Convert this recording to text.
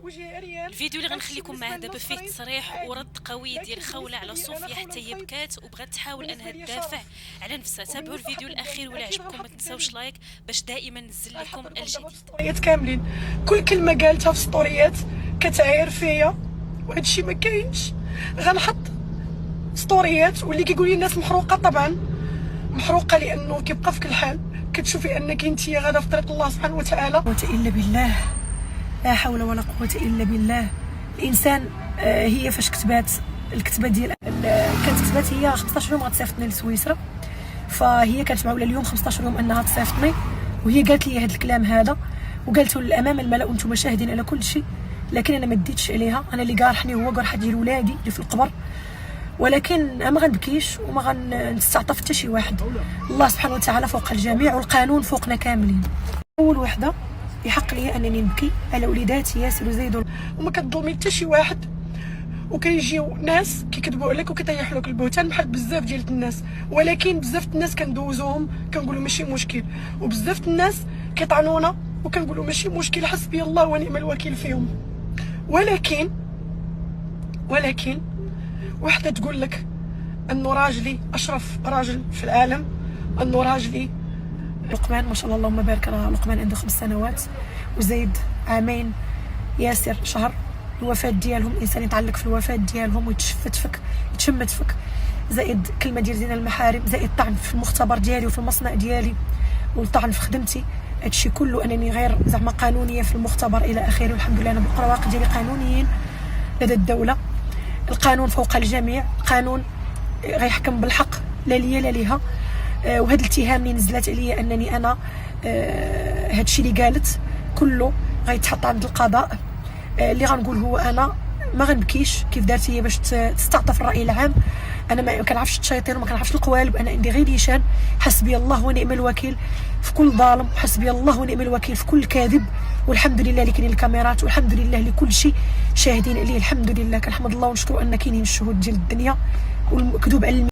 الفيديو اللي غنخليكم معاه دابا فيه تصريح ورد قوي ديال خولة على صوفيا حتى هي بكات وبغات تحاول انها تدافع على نفسها. تابعوا الفيديو الاخير ولا عجبكم ما تنساوش لايك باش دائما ننزل لكم الجديد. ستوريات كاملين كل كلمه قالتها في ستوريات كتعاير فيا، وهذا الشيء ما كاينش. غنحط ستوريات واللي كيقول لي الناس محروقه، طبعا محروقه لانه كيبقى في كل حال كتشوفي انك انت غاده في طريق الله سبحانه وتعالى. قوه الا بالله، لا حول ولا قوه الا بالله. الانسان هي فاش كتبات الكتبه ديال كانت كتبات هي 15 يوم غتصيفطني لسويسرا، فهي كانت معوله اليوم 15 يوم انها تصيفطني، وهي قالت لي هذا الكلام هذا وقالته امام الملأ وانتم شاهدين على كل شيء، لكن انا ما ديتش عليها. انا اللي قارحني هو قرحه ديال ولادي اللي في القبر، ولكن ما غنبكيش وما غنستعطف حتى شي واحد. الله سبحانه وتعالى فوق الجميع والقانون فوقنا كاملين. اول وحده يحق لي انني نبكي على وليداتي ياسر وزيد، وما كتظلمي حتى شي واحد، وكيجيو ناس كيكذبوا عليك وكيطيحوا لك البهتان بحال بزاف ديال الناس، ولكن بزاف الناس كندوزوهم كنقولوا ماشي مشكل، وبزاف الناس كيطعنونا وكنقولوا ماشي مشكل، حسبي الله ونعم الوكيل فيهم. ولكن وحده تقول لك انه راجلي اشرف راجل في العالم، انه راجلي لقمان ما شاء الله اللهم بارك. راه لقمان عنده 5 سنوات وزيد عامين، ياسر شهر. الوفاه ديالهم الانسان يتعلق في الوفاه ديالهم يتشمت فك، زائد كلمه ديال زين المحارم، زائد طعن في المختبر ديالي وفي المصنع ديالي والطعن في خدمتي. هادشي كله انني غير زعما قانونيه في المختبر الى اخره. والحمد لله انا بالقواعد ديالي قانونيين لدى الدوله. القانون فوق الجميع، قانون غيحكم بالحق لا ليا لا ليها. وهذا الاتهام اللي نزلت عليا انني انا هادشي اللي قالت كله غيتحط عند القضاء. اللي غنقول هو انا ما غنبكيش كيف دارت هي باش تستعطف الراي العام. انا ما كنعرفش الشياطين وما كنعرفش القوالب، انا عندي غير ليشان. حسبي الله ونعم الوكيل في كل ظالم، حسبي الله ونعم الوكيل في كل كاذب. والحمد لله اللي كاينين الكاميرات، والحمد لله لكل شيء شاهدين عليه. الحمد لله كنحمد الله ونشكر ان كاينين الشهود ديال الدنيا والكذوب على